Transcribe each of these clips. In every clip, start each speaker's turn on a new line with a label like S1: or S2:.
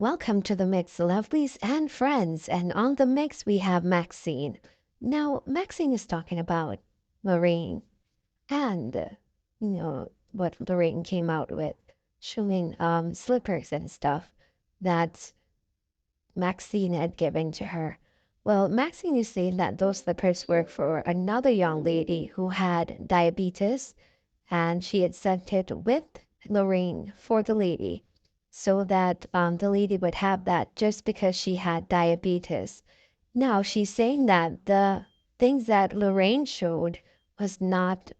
S1: Welcome to the mix, lovelies and friends. And on the mix, we have Maxine. Now, Maxine is talking about Lorraine and, what Lorraine came out with, showing slippers and stuff that Maxine had given to her. Well, Maxine is saying that those slippers were for another young lady who had diabetes, and she had sent it with Lorraine for the lady so that the lady would have that just because she had diabetes. Now she's saying that the things that Lorraine showed was not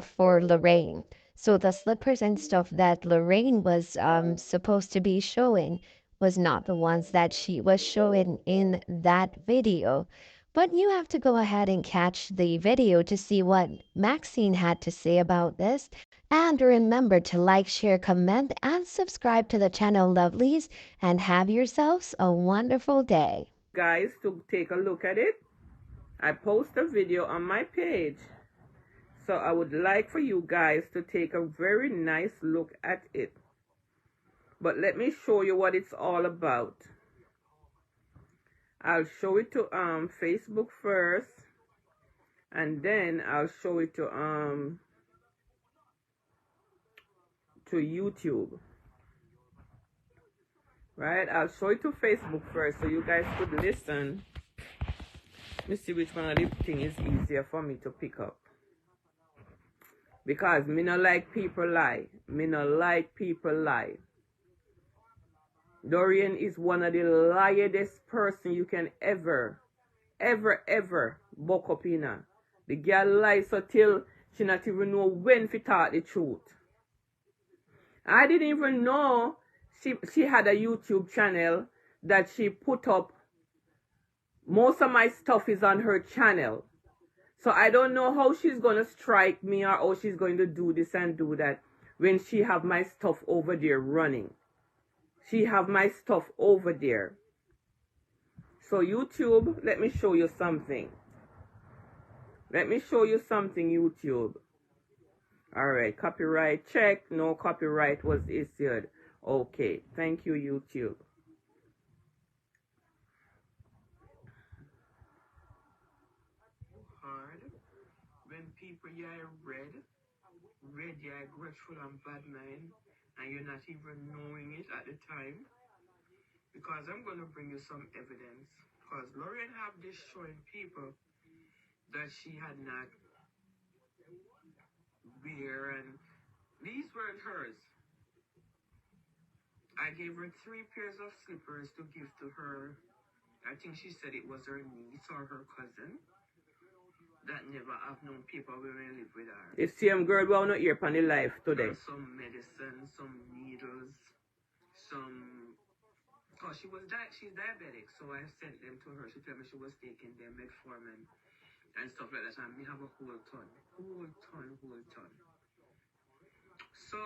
S1: for Lorraine. So the slippers and stuff that Lorraine was supposed to be showing was not the ones that she was showing in that video. But you have to go ahead and catch the video to see what Maxine had to say about this. And remember to like, share, comment, and subscribe to the channel, lovelies, and have yourselves a wonderful day.
S2: Guys, to take a look at it, I post a video on my page. So I would like for you guys to take a very nice look at it. But let me show you what it's all about. I'll show it to Facebook first, and then I'll show it to YouTube. Right? I'll show it to Facebook first so you guys could listen. Let me see which one of the things is easier for me to pick up. Because me no like people lie. Me no like people lie. Lorraine is one of the liardest person you can ever buck up in her. The girl lies so till she not even know when to talk the truth. I didn't even know she had a YouTube channel that she put up. Most of my stuff is on her channel. So I don't know how she's going to strike me or how she's going to do this and do that when she have my stuff over there running. She have my stuff over there. So YouTube, let me show you something. Let me show you something, YouTube. Alright, copyright check. No copyright was issued. Okay, thank you, YouTube. When people are red, you are grateful and bad mind, and you're not even knowing it at the time. Because I'm going to bring you some evidence. Because Lorraine have this showing people that she had not wear, and these weren't hers. I gave her 3 pairs of slippers to give to her. I think she said it was her niece or her cousin that never have known people when we live with her. The same girl we are not here on the life today. Some medicine, some needles, some... Oh, she's diabetic, so I sent them to her. She told me she was taking them metformin and stuff like that. And we have a whole ton. So,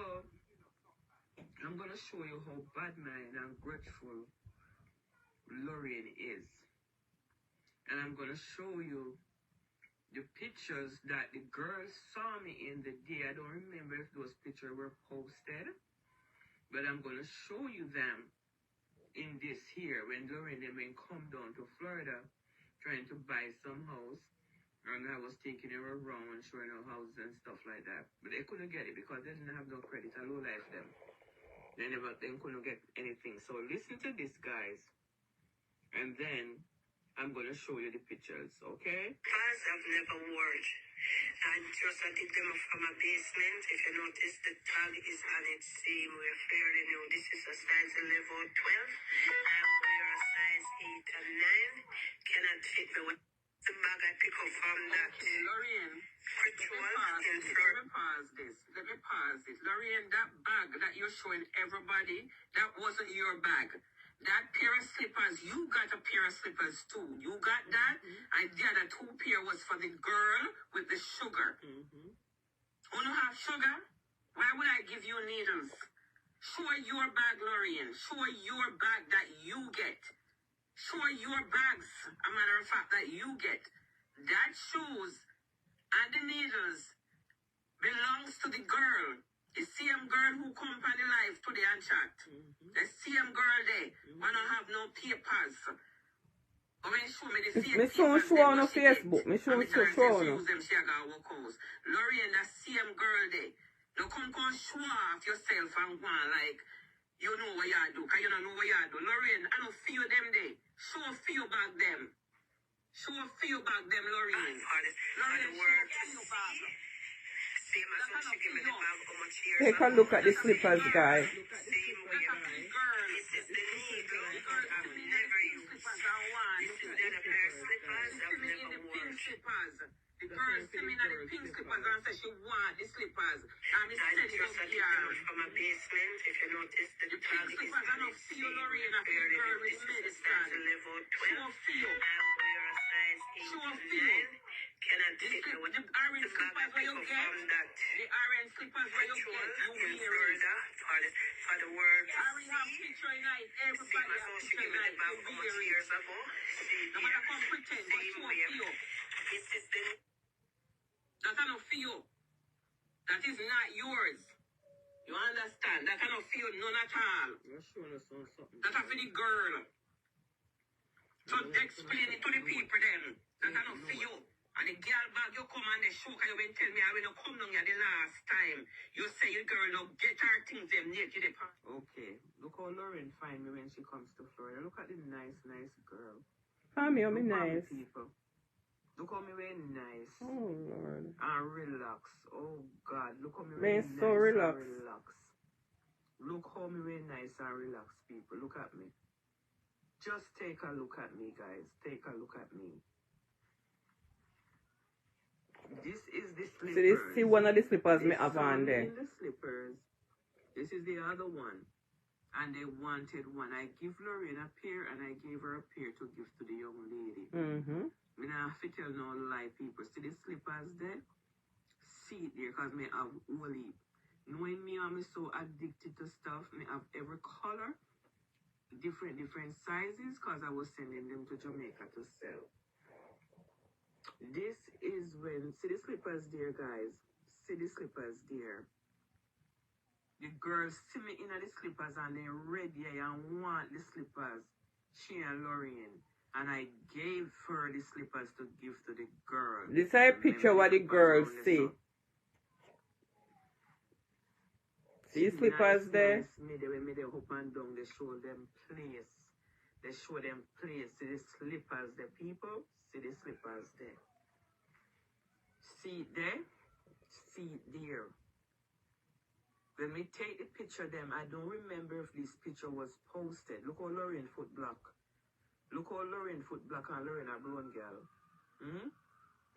S2: I'm going to show you how bad mind and grateful Lorraine is. And I'm going to show you the pictures that the girls saw me in the day. I don't remember if those pictures were posted, but I'm going to show you them in this here when Lorraine and them come down to Florida trying to buy some house, and I was taking her around showing her houses and stuff like that, but they couldn't get it because they didn't have no credit. I low life them. They couldn't get anything. So listen to this, guys, and then I'm going to show you the pictures, okay?
S3: Cars I've never worn. I did them from a basement. If you notice, the tag is on its same. We're fairly new. This is a size 11 or 12. I wear a size 8 and 9. Cannot fit me with the bag I pick up from that.
S2: Okay, Lorraine, let me pause this. Lorraine, that bag that you're showing everybody, that wasn't your bag. That pair of slippers, you got a pair of slippers too. You got that? And the other 2 pair was for the girl with the sugar. Who don't have sugar? Why would I give you needles? Show your bag, Lorraine. Show your bag that you get. Show your bags, a matter of fact, that you get. That shoes and the needles belongs to the girl. The same girl who come on the live today and chat. The same girl there. Wanna have no papers. But when she show me the fake
S3: Me
S2: papers,
S3: show on Facebook. Me show on.
S2: use them, she got work house. Lorraine, the same girl there. Now come show off yourself and go on like you know what you do, cause you don't know what you do. Lorraine, I don't feel them there. Show feel back them. Show feel back them, Lorraine. Lorraine, show feel back.
S3: Take a look at the slippers, guys.
S2: The girl see me in the pink slippers and say she want the slippers. And I said it up here.
S3: From a basement, if you notice the
S2: pink slippers are not for you, Lorraine. The girl with medicine.
S3: level 12.
S2: Show for you. Show for you.
S3: Cannot take
S2: the orange slippers where you get. The orange slippers where you get. You wear it.
S3: For the word.
S2: Ari have picture in it. Everybody have picture in it. You wear it. No matter come pretend, but show for you. That's not for you. That is not yours. You understand? That cannot feel none at all. That's for the girl. So explain it to the people then. That's not for you. And the girl bag you come and they show, cause you been tell me I will not come down here the last time. You say your girl now get her things them naked. Okay. Look how Lorraine find me when she comes to Florida. Look at the nice girl.
S3: I'm nice.
S2: People. Look how me very nice.
S3: Oh Lord.
S2: And relax. Oh God. Look how me very nice
S3: so relax.
S2: And relax. Look how me very nice and relax, people. Look at me. Just take a look at me, guys. Take a look at me. This is the slippers.
S3: See one of the slippers me have on there.
S2: The slippers. This is the other one. And they wanted one. I give Lorraine a pair and I gave her a pair to give to the young lady. I have to tell no lie, people. See the slippers there? See it there, because me have only. Knowing me, I'm so addicted to stuff. Me have every color, different sizes, because I was sending them to Jamaica to sell. This is when, see the slippers there, guys. See the slippers there. The girls see me in the slippers and they ready and want the slippers. She and Lorraine. And I gave her the slippers to give to the girl.
S3: This is a picture what the girls see. See slippers there?
S2: Me they up and down, they show them place. They show them place. See the slippers there, people? See the slippers there. See it there? See it there. When me take the picture them, I don't remember if this picture was posted. Look how Lorraine foot block. Look how Lorraine foot black and Lorraine a blonde girl. I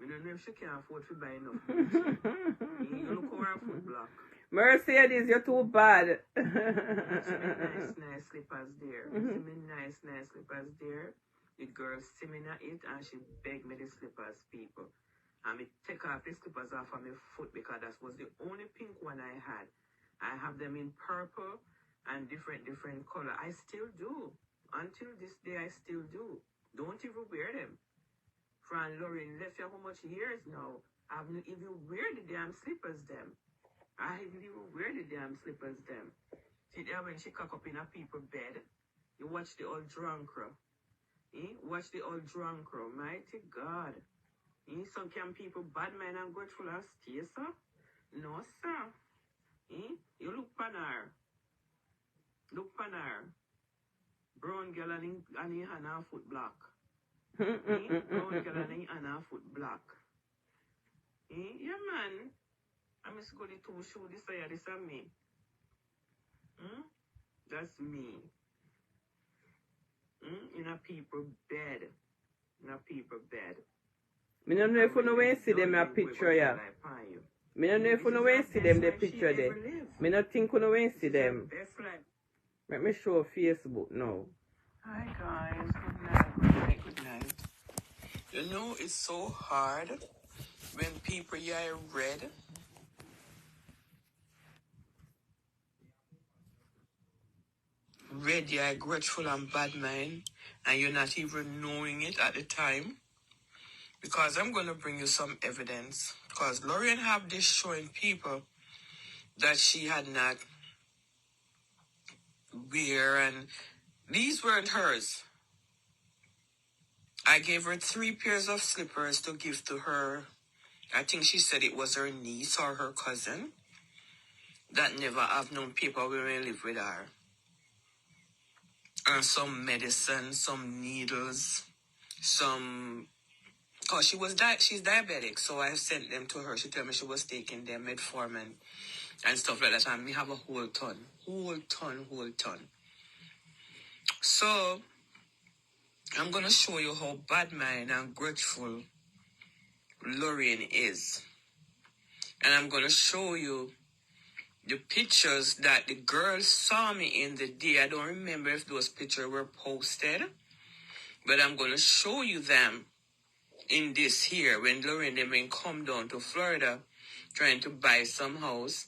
S2: don't know if she can afford to buy enough. You look how her foot black.
S3: Mercedes, you're too bad.
S2: nice slippers there. See me nice slippers there. The girl see me at it and she begged me the slippers, people. And me take off the slippers off of my foot because that was the only pink one I had. I have them in purple and different color. I still do. Until this day, I still do. Don't even wear them. Fran Lorraine left you how much years now? I haven't even wear the damn slippers them. I haven't even wear the damn slippers them. See there when she cock up in a people's bed, you watch the old drunker. Watch the old drunker. Mighty God. Some can people bad man and grateful and stay, sir? No, sir. You look pan her. Look pan her. Brown girl and he hand her foot black. Brown girl and he hand her foot black. Yeah, man. I miss go the two shoe this way, this is me. That's me. In a people bed. In a people bed.
S3: Me don't know if you know when you see them a picture, yeah. Me don't know if you know when you see them the picture there. Me not think you know when you see them. Let me show Facebook now.
S2: Hi guys, good night. You know it's so hard when people are red. Red, you're grateful and bad mind, and you're not even knowing it at the time. Because I'm going to bring you some evidence. Because Lorraine have this showing people that she had not wear, and these weren't hers. I gave her 3 pairs of slippers to give to her. I think she said it was her niece or her cousin that never have no paper when we live with her. And some medicine, some needles, some... Oh, she's diabetic, so I sent them to her. She told me she was taking them metformin and stuff like that. And we have a whole ton. So, I'm going to show you how bad-minded and grateful Lorraine is. And I'm going to show you the pictures that the girls saw me in the day. I don't remember if those pictures were posted, but I'm going to show you them in this here when Lorraine and them come down to Florida trying to buy some house,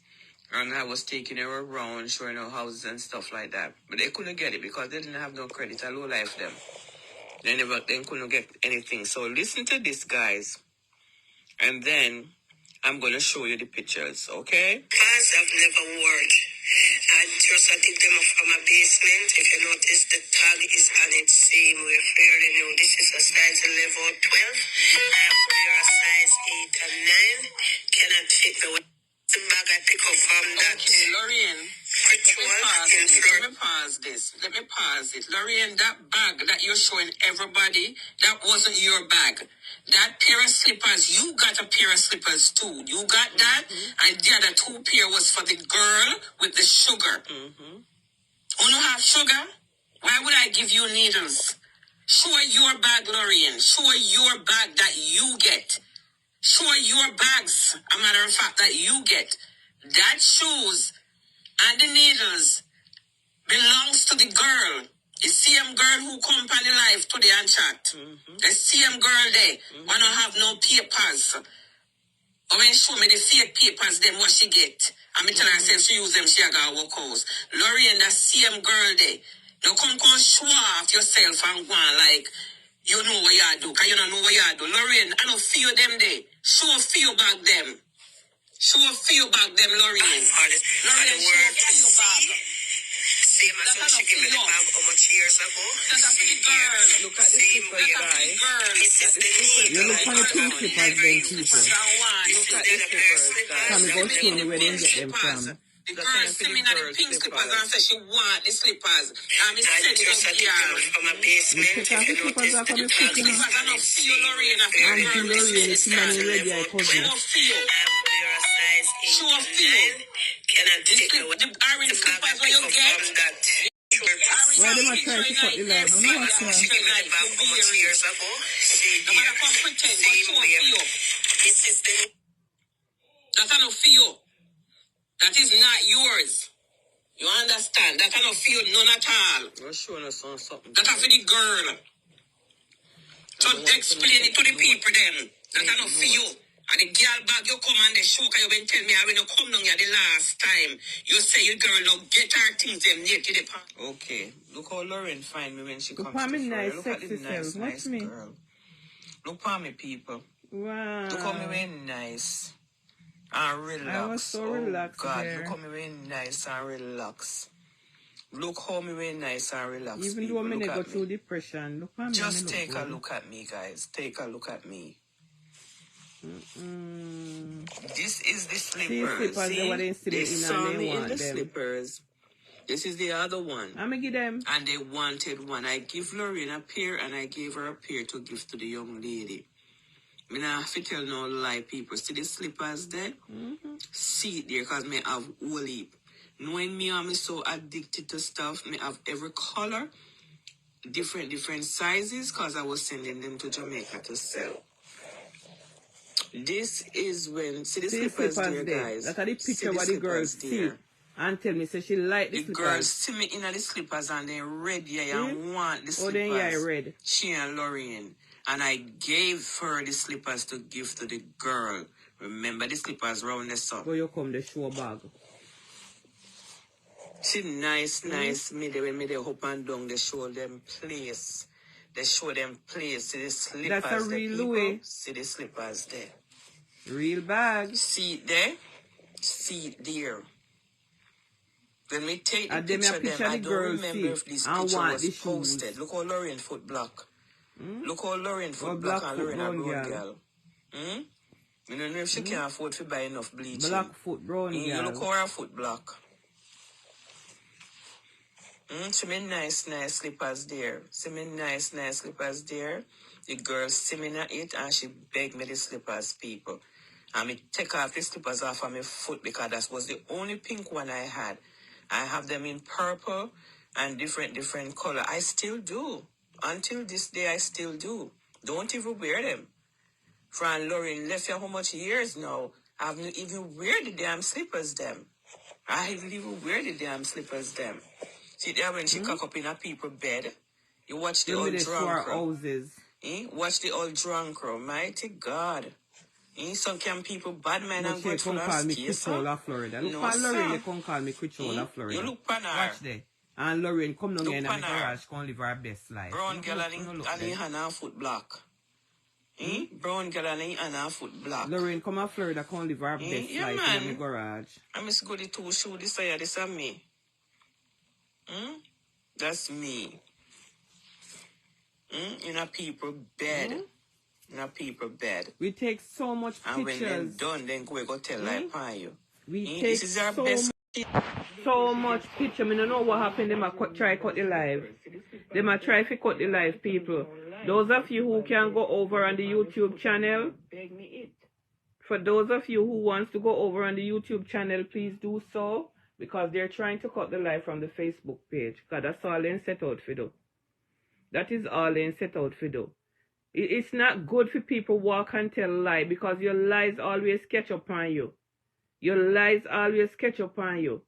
S2: and I was taking her around showing her houses and stuff like that, but they couldn't get it because they didn't have no credit. I low life them. They couldn't get anything. So listen to this, guys, and then I'm going to show you the pictures, okay?
S3: Pants I've never worn. I just I took them off from my basement. If you notice, the tag is on its same. We're fairly new. This is a size level 12. I wear a size 8 and 9. Cannot fit the bag I pick up from that.
S2: Okay, Lorraine, let me pause this. Let me pause it. Lorraine, that bag that you're showing everybody, that wasn't your bag. That pair of slippers, you got a pair of slippers too. You got that, and the other 2 pair was for the girl with the sugar. You don't have sugar? Why would I give you needles? Show your bag, Lorraine. Show your bag that you get. Show your bags, a matter of fact, that you get. That shoes and the needles belongs to the girl. The same girl who come on the live today and chat. The same girl there. Wanna have no papers. Or when show me the fake papers, then what she get. And me tell her, say she use them, she a go walk house. Lorraine, that same girl there. Don't come show off yourself and go on like, you know what you do, because you don't know what you do. Lorraine, I don't feel them there. Show feel back them. Show feel back them, Lorraine. Lorraine, show feel back.
S3: Same as when she gave me the bag how much years ago.
S2: That's a pretty girl. Look at the slippers, guys.
S3: This is the need.
S4: You look on the pink slippers then, people.
S2: Look at the slippers, guys.
S4: Can we go see me where they get them from?
S2: The girl see me in the pink slippers and say she want the slippers. And me said it up here.
S3: From my basement.
S4: Take off the slippers off of the foot, you know.
S2: Slippers are not for you, Lorraine.
S4: Auntie Lorraine, it's money ready, I cousin.
S2: Not for you.
S3: Wear a size 8
S2: Show
S3: and
S2: for you.
S3: 9. Cannot take away
S2: The orange slippers where you get.
S4: Why them a try to cut the light? I know what's wrong.
S3: how much years ago.
S2: No matter come pretend, but show for you.
S3: This is the
S2: That's not for you. That is not yours. You understand? That cannot feel none at all. You're showing us on something. That's for the girl. So explain it to the people then. That cannot for you. And the girl bag you come and the show, because you been telling me when you come down here the last time, you say your girl don't get her things them near to the park. Okay. Look how Lorraine find me when she comes to
S4: me
S2: Florida.
S4: nice,
S2: Look at the
S4: sexy
S2: nice,
S4: self. Watch me.
S2: girl. Look for me, people.
S4: Wow.
S2: Look how me very nice and relax.
S4: I was so relaxed
S2: God,
S4: there.
S2: look how me very nice and relax. Look how me very nice and relax.
S4: Even
S2: people.
S4: though I
S2: Look
S4: go
S2: at
S4: through
S2: me.
S4: depression, look at me.
S2: Just take a look at me, guys. Take a look at me. This is the slippers.
S4: These slippers, they were
S2: they
S4: instilled in
S2: saw
S4: and they
S2: me in
S4: want
S2: the
S4: them.
S2: slippers. This is the other one.
S4: I'm going to give them.
S2: And they wanted one. I give Lorraine a pair and I gave her a pair to give to the young lady. I not have to tell no lie, people. See the slippers there? See it there because me have whole heap. Knowing me, I'm so addicted to stuff. Me have every color, different sizes, because I was sending them to Jamaica to sell. This is when, see the slippers there, guys.
S4: That's the picture what the girls see. And tell me, say she like the
S2: slippers. The girls see me in the slippers and they red, yeah, and want the slippers.
S4: Oh, then yeah, red.
S2: She and Lorraine. And I gave her the slippers to give to the girl. Remember the slippers round the sun.
S4: Go you come the show bag.
S2: See nice, me they when me they up and down, they show them place. They show them place. See the slippers.
S4: That's a real way.
S2: See the slippers there.
S4: Real bag.
S2: See it there? See it there. When me take the
S4: And then
S2: picture,
S4: a picture
S2: them, I
S4: the
S2: don't
S4: girl
S2: remember
S4: see
S2: if this
S4: and
S2: picture
S4: want
S2: was
S4: the shoes.
S2: posted. Look how Lorraine foot black. Look how Lorraine
S4: Or
S2: foot black
S4: black
S2: and
S4: foot
S2: Lorraine a
S4: brown
S2: brown
S4: girl.
S2: girl. I don't know if she can afford to buy enough bleaching.
S4: Black foot brown
S2: You
S4: girl.
S2: look how her foot black. See me nice slippers there. See me nice slippers there. The girl see me na it and she begged me the slippers, people. And me take off the slippers off of my foot because that was the only pink one I had. I have them in purple and different color. I still do. Until this day, I still do. Don't even wear them. Fran Lorraine left you how much years now? I haven't even wear the damn slippers them. I haven't even wear the damn slippers them. See there when she cock up in a people bed. You watch the old drunk. Watch the old drunk, mighty God. Some can people bad man and grateful and space,
S4: Florida. Look
S2: no,
S4: for Lorraine,
S2: sir.
S4: you can call me Quichola, Florida.
S2: You look pan her.
S4: Watch there. And Lorraine come down
S2: Look
S4: here in
S2: pan
S4: the
S2: her.
S4: garage, can live her best life.
S2: Brown girl and he hand her foot black. Brown girl and he hand her foot black.
S4: Lorraine come to Florida, can live her best
S2: Yeah,
S4: life
S2: man.
S4: in the garage.
S2: I miss go the two shoe this side, this and me. That's me. In a people bed. In a people bed.
S4: We take so much
S2: and
S4: pictures.
S2: And when they're done, then go tell like upon you.
S4: We take
S2: this is our best.
S4: So much picture. I don't know what happened. They might try cut the live. They might try to cut the live, people. Those of you who can go over on the YouTube channel, for those of you who wants to go over on the YouTube channel, please do so. Because they're trying to cut the live from the Facebook page. Because that's all they set out for do. That is all they set out for do. It's not good for people walk and tell lie because your lies always catch up on you. Your lies always catch up on you.